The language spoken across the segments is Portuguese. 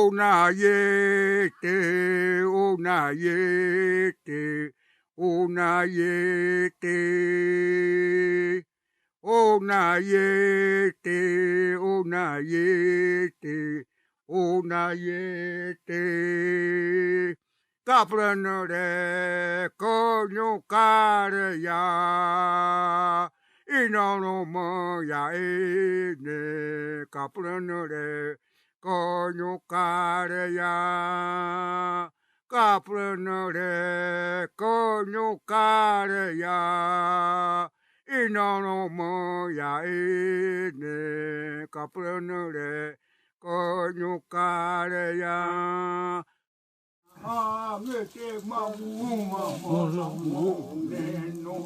Onayete, onayete, onayete, onayete, onayete, onayete. Kapranere konyo kareya, inanomo ya ene. Kapranere konyo kareya, kapranere konyo kareya, inanomo ya ene. Kapranere konyo kareya. Mete maguma mola moneno,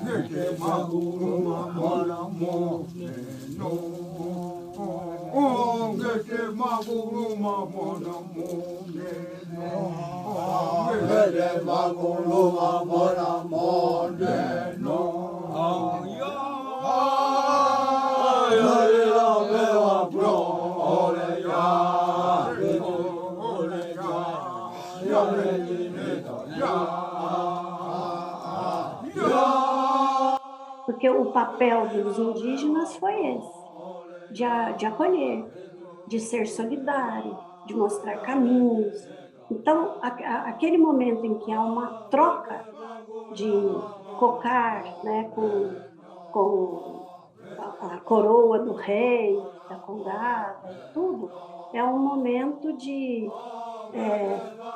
mete maguma mola moneno, mete maguma mola moneno, mete maguma mola moneno. Porque o papel dos indígenas foi esse, de acolher, de ser solidário, de mostrar caminhos. Então, aquele momento em que há uma troca de cocar, né, com a coroa do rei, da congada e tudo, é um momento de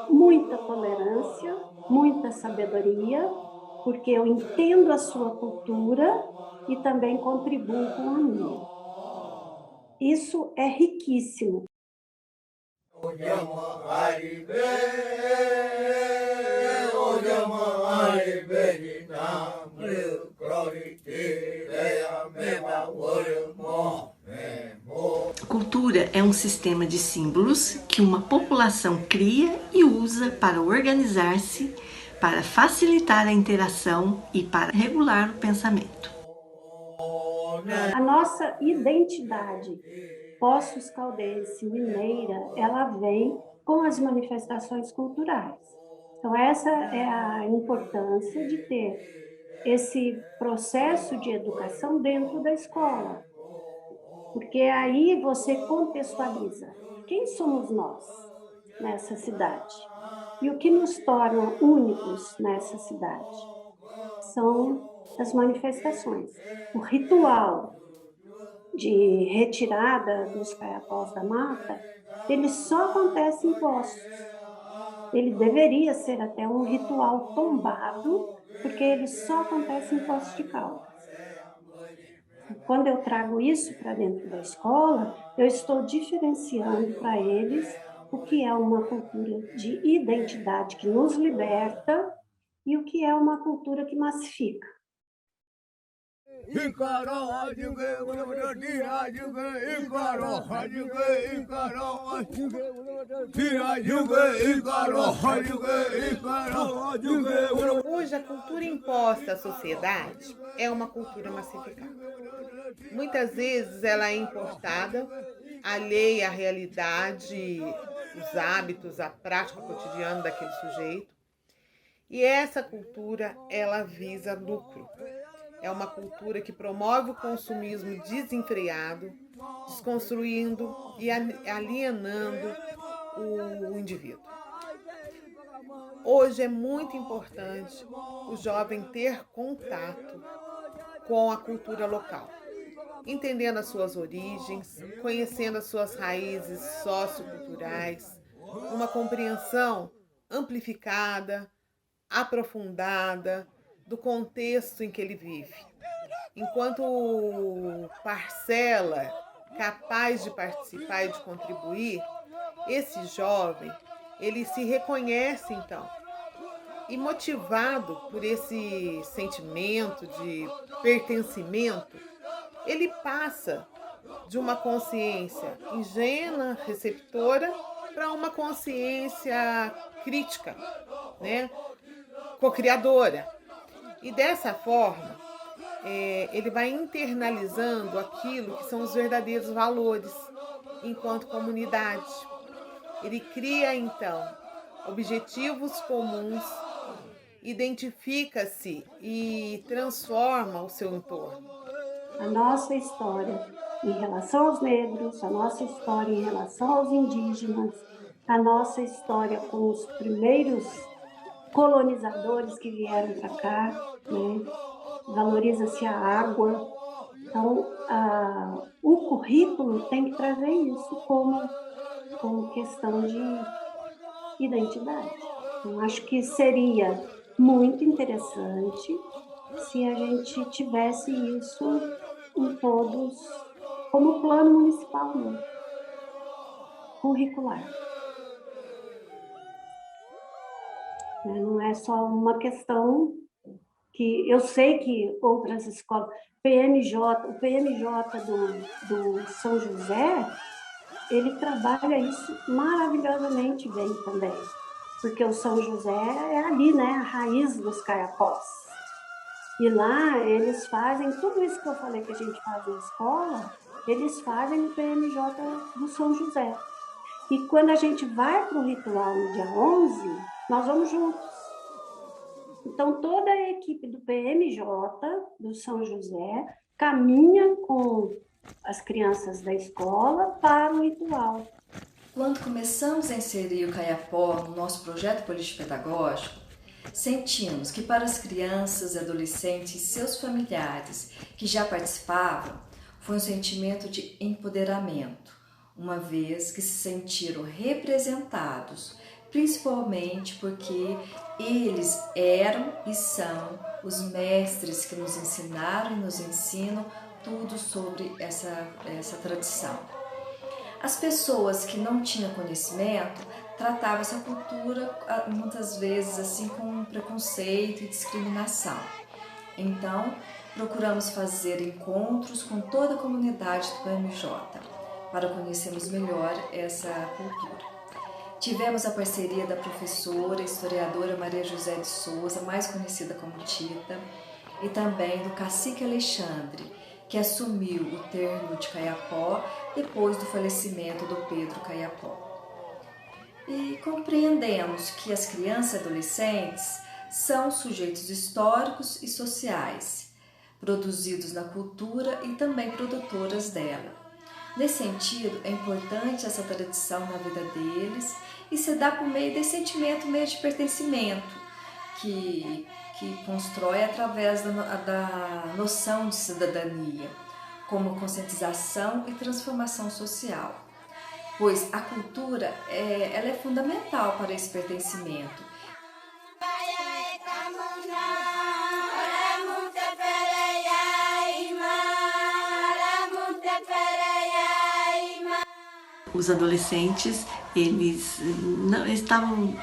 muita tolerância, muita sabedoria, porque eu entendo a sua cultura e também contribuo com a minha. Isso é riquíssimo. Cultura é um sistema de símbolos que uma população cria e usa para organizar-se, para facilitar a interação e para regular o pensamento. A nossa identidade Poços Caldense Mineira, ela vem com as manifestações culturais. Então, essa é a importância de ter esse processo de educação dentro da escola. Porque aí você contextualiza quem somos nós nessa cidade e o que nos torna únicos nessa cidade. São as manifestações. O ritual de retirada dos caiapós da mata, ele só acontece em Poços. Ele deveria ser até um ritual tombado, porque ele só acontece em Poços de Caldas. Quando eu trago isso para dentro da escola, eu estou diferenciando para eles o que é uma cultura de identidade que nos liberta e o que é uma cultura que massifica. Hoje, a cultura imposta à sociedade é uma cultura massificada. Muitas vezes ela é importada, alheia à realidade, os hábitos, a prática cotidiana daquele sujeito. E essa cultura, ela visa lucro. É uma cultura que promove o consumismo desenfreado, desconstruindo e alienando o indivíduo. Hoje é muito importante o jovem ter contato com a cultura local, entendendo as suas origens, conhecendo as suas raízes socioculturais, uma compreensão amplificada, aprofundada do contexto em que ele vive. Enquanto parcela capaz de participar e de contribuir, esse jovem, ele se reconhece então, e motivado por esse sentimento de pertencimento, ele passa de uma consciência ingênua, receptora, para uma consciência crítica, né? Co-criadora. E dessa forma, ele vai internalizando aquilo que são os verdadeiros valores enquanto comunidade. Ele cria, então, objetivos comuns, identifica-se e transforma o seu entorno. A nossa história em relação aos negros, a nossa história em relação aos indígenas, a nossa história com os primeiros colonizadores que vieram para cá, né? Valoriza-se a água. Então, o currículo tem que trazer isso como questão de identidade. Eu acho que seria muito interessante se a gente tivesse isso em todos, como plano municipal, né? Curricular. Não é só uma questão que eu sei que outras escolas, o PMJ do São José, ele trabalha isso maravilhosamente bem também, porque o São José é ali, né, a raiz dos caiapós. E lá eles fazem tudo isso que eu falei que a gente faz na escola, eles fazem no PMJ do São José. E quando a gente vai para o ritual no dia 11, nós vamos juntos. Então, toda a equipe do PMJ, do São José, caminha com as crianças da escola para o ritual. Quando começamos a inserir o Caiapó no nosso projeto político-pedagógico, sentimos que para as crianças, adolescentes e seus familiares que já participavam, foi um sentimento de empoderamento, uma vez que se sentiram representados, principalmente porque eles eram e são os mestres que nos ensinaram e nos ensinam tudo sobre essa tradição. As pessoas que não tinham conhecimento tratavam essa cultura muitas vezes assim com preconceito e discriminação. Então, procuramos fazer encontros com toda a comunidade do PMJ para conhecermos melhor essa cultura. Tivemos a parceria da professora e historiadora Maria José de Souza, mais conhecida como Tita, e também do cacique Alexandre, que assumiu o termo de Caiapó depois do falecimento do Pedro Caiapó. E compreendemos que as crianças e adolescentes são sujeitos históricos e sociais, produzidos na cultura e também produtoras dela. Nesse sentido, é importante essa tradição na vida deles e se dá por meio desse sentimento meio de pertencimento que constrói através da noção de cidadania, como conscientização e transformação social. Pois a cultura ela é fundamental para esse pertencimento. Os adolescentes, eles não estavam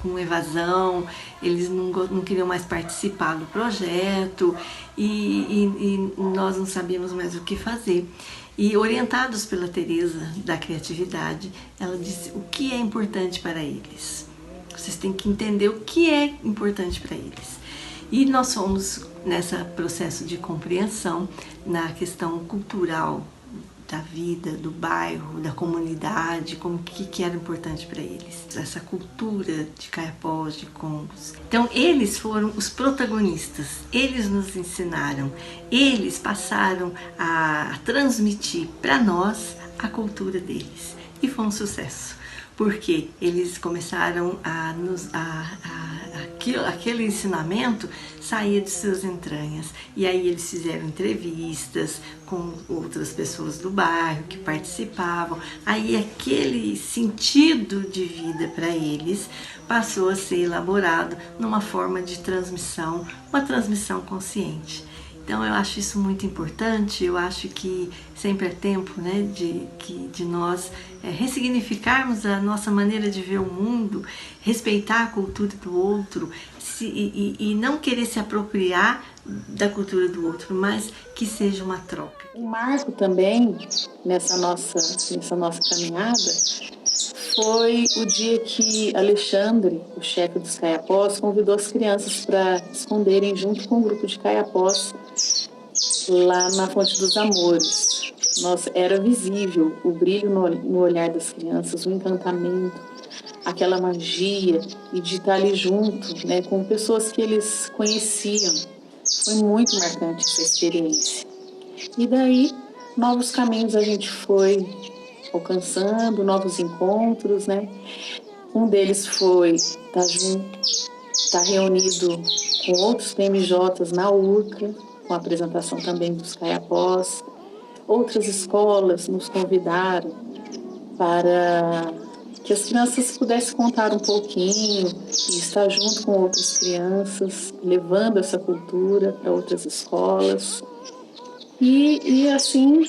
com evasão, eles não queriam mais participar do projeto e nós não sabíamos mais o que fazer. E orientados pela Teresa da Criatividade, ela disse o que é importante para eles. Vocês têm que entender o que é importante para eles. E nós fomos nesse processo de compreensão na questão cultural da vida, do bairro, da comunidade, como que era importante para eles. Essa cultura de caiapós, de congos. Então, eles foram os protagonistas, eles nos ensinaram, eles passaram a transmitir para nós a cultura deles. E foi um sucesso, porque eles começaram aquele ensinamento saía de suas entranhas. E aí eles fizeram entrevistas com outras pessoas do bairro que participavam. Aí aquele sentido de vida para eles passou a ser elaborado numa forma de transmissão, uma transmissão consciente. Então eu acho isso muito importante, eu acho que sempre é tempo, né, de nós ressignificarmos a nossa maneira de ver o mundo, respeitar a cultura do outro e não querer se apropriar da cultura do outro, mas que seja uma troca. Um marco também nessa nossa caminhada foi o dia que Alexandre, o chefe dos caiapós, convidou as crianças para esconderem junto com um grupo de caiapós lá na Fonte dos Amores. nossa, era visível o brilho no olhar das crianças, o encantamento, aquela magia, e de estar ali junto, né, com pessoas que eles conheciam. Foi muito marcante essa experiência. E daí, novos caminhos a gente foi alcançando, novos encontros, né? Um deles foi estar junto, estar reunido com outros PMJs na URCA, com a apresentação também dos Caiapós. Outras escolas nos convidaram para que as crianças pudessem contar um pouquinho e estar junto com outras crianças, levando essa cultura para outras escolas. E assim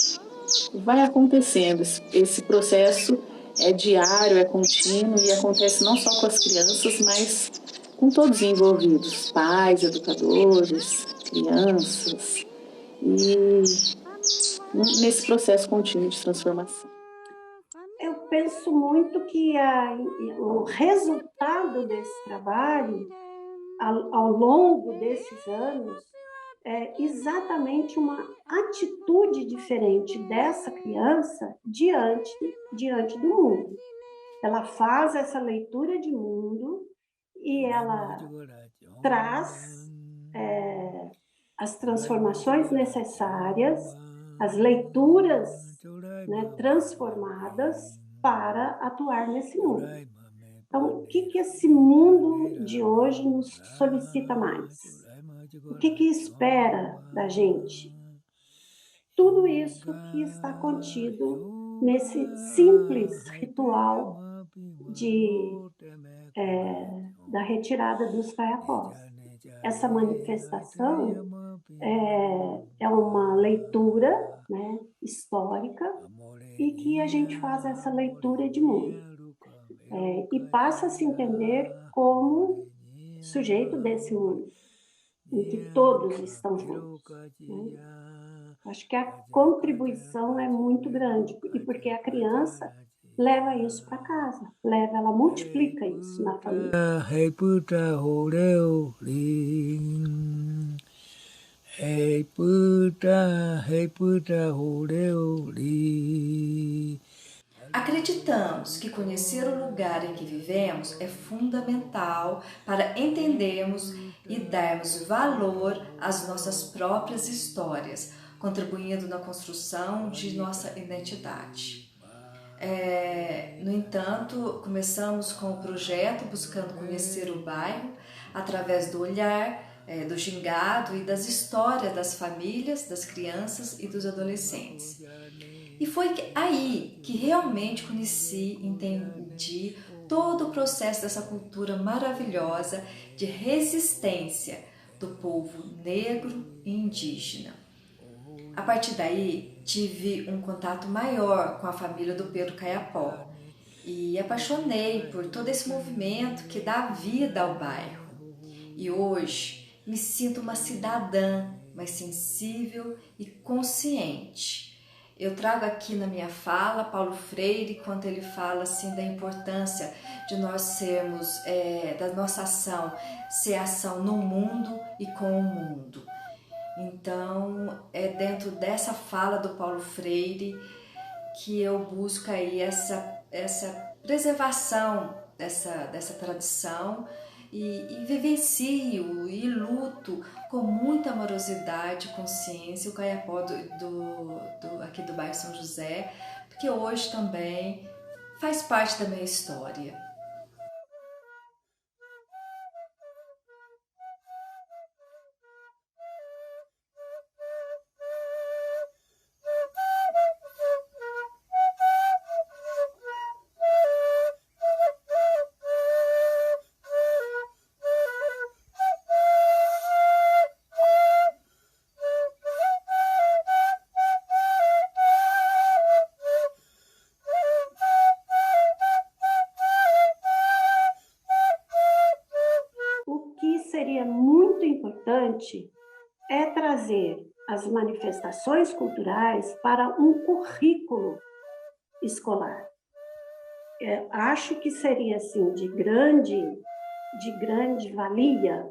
vai acontecendo. Esse processo é diário, é contínuo e acontece não só com as crianças, mas com todos os envolvidos, pais, educadores, crianças, e nesse processo contínuo de transformação. Eu penso muito que o resultado desse trabalho, ao longo desses anos, é exatamente uma atitude diferente dessa criança diante do mundo. Ela faz essa leitura de mundo e ela traz as transformações necessárias, as leituras, né, transformadas para atuar nesse mundo. Então, o que esse mundo de hoje nos solicita mais? O que espera da gente? Tudo isso que está contido nesse simples ritual da retirada dos caiapós. Essa manifestação é uma leitura, né, histórica, e que a gente faz essa leitura de mundo. E passa a se entender como sujeito desse mundo, em que todos estão juntos, né? Acho que a contribuição é muito grande, e porque a criança leva isso para casa, ela multiplica isso na família. Acreditamos que conhecer o lugar em que vivemos é fundamental para entendermos e darmos valor às nossas próprias histórias, contribuindo na construção de nossa identidade. No entanto, começamos com o projeto buscando conhecer o bairro através do olhar, do gingado e das histórias das famílias, das crianças e dos adolescentes. E foi aí que realmente conheci, entendi todo o processo dessa cultura maravilhosa de resistência do povo negro e indígena. A partir daí, tive um contato maior com a família do Pedro Caiapó e apaixonei por todo esse movimento que dá vida ao bairro. E hoje me sinto uma cidadã mais sensível e consciente. Eu trago aqui na minha fala Paulo Freire, quando ele fala assim da importância de nós sermos, da nossa ação, ser ação no mundo e com o mundo. Então, é dentro dessa fala do Paulo Freire que eu busco aí essa preservação dessa tradição e vivencio e luto com muita amorosidade, consciência o Caiapó aqui do bairro São José, porque hoje também faz parte da minha história. Seria muito importante trazer as manifestações culturais para um currículo escolar. Acho que seria assim de grande valia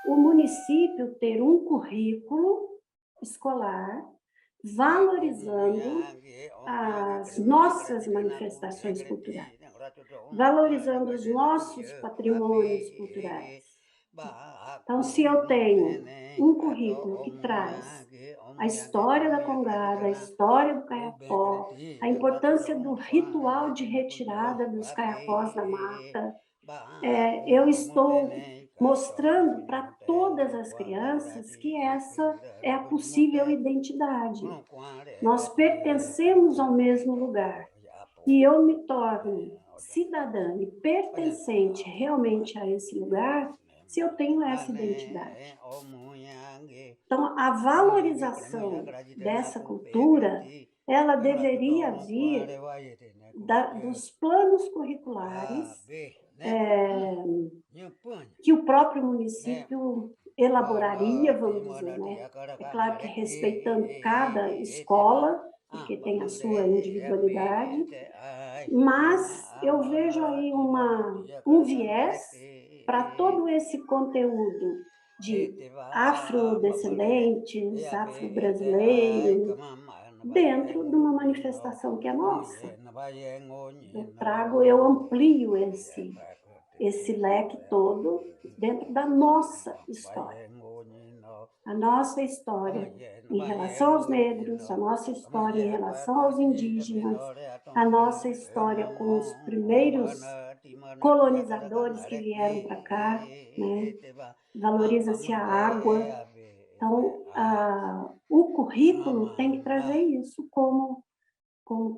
o município ter um currículo escolar valorizando as nossas manifestações culturais, valorizando os nossos patrimônios culturais. Então, se eu tenho um currículo que traz a história da congada, a história do caiapó, a importância do ritual de retirada dos caiapós da mata, eu estou mostrando para todas as crianças que essa é a possível identidade. Nós pertencemos ao mesmo lugar e eu me torno cidadã e pertencente realmente a esse lugar se eu tenho essa identidade. Então, a valorização dessa cultura, ela deveria vir dos planos curriculares que o próprio município elaboraria, vamos dizer, né? É claro que respeitando cada escola, porque tem a sua individualidade, mas eu vejo aí um viés para todo esse conteúdo de afrodescendentes, afro-brasileiros, dentro de uma manifestação que é nossa. Eu amplio esse leque todo dentro da nossa história. A nossa história em relação aos negros, a nossa história em relação aos indígenas, a nossa história com os primeiros colonizadores que vieram para cá, né? Valoriza-se a água. Então, o currículo tem que trazer isso como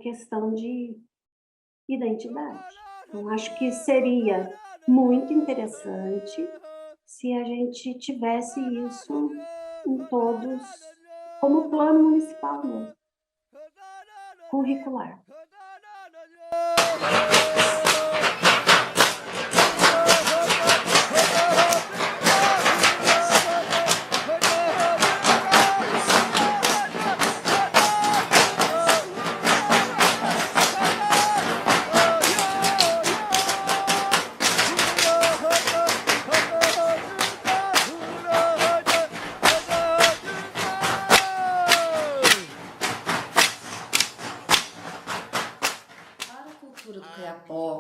questão de identidade. Então, acho que seria muito interessante se a gente tivesse isso em todos, como plano municipal mesmo, curricular.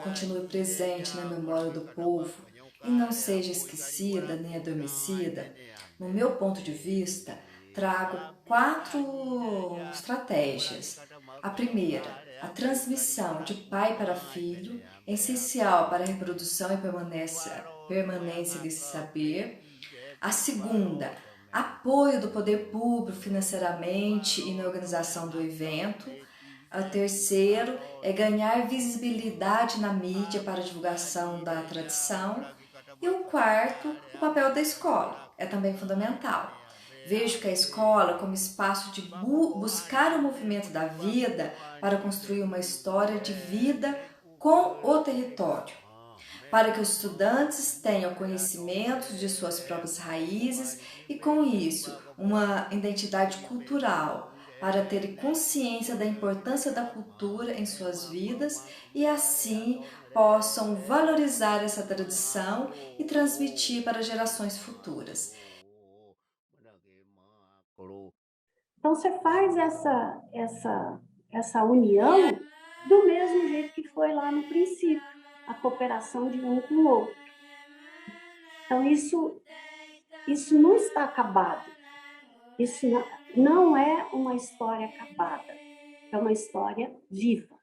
Continue presente na memória do povo e não seja esquecida nem adormecida, no meu ponto de vista, trago 4 estratégias. A primeira, a transmissão de pai para filho, essencial para a reprodução e permanência desse saber. A segunda, apoio do poder público financeiramente e na organização do evento. O terceiro é ganhar visibilidade na mídia para a divulgação da tradição. E o quarto, o papel da escola, é também fundamental. Vejo que a escola como espaço de buscar o movimento da vida para construir uma história de vida com o território, para que os estudantes tenham conhecimento de suas próprias raízes e, com isso, uma identidade cultural, para terem consciência da importância da cultura em suas vidas e assim possam valorizar essa tradição e transmitir para gerações futuras. Então você faz essa união do mesmo jeito que foi lá no princípio, a cooperação de um com o outro. Então isso não está acabado. Isso não é uma história acabada, é uma história viva.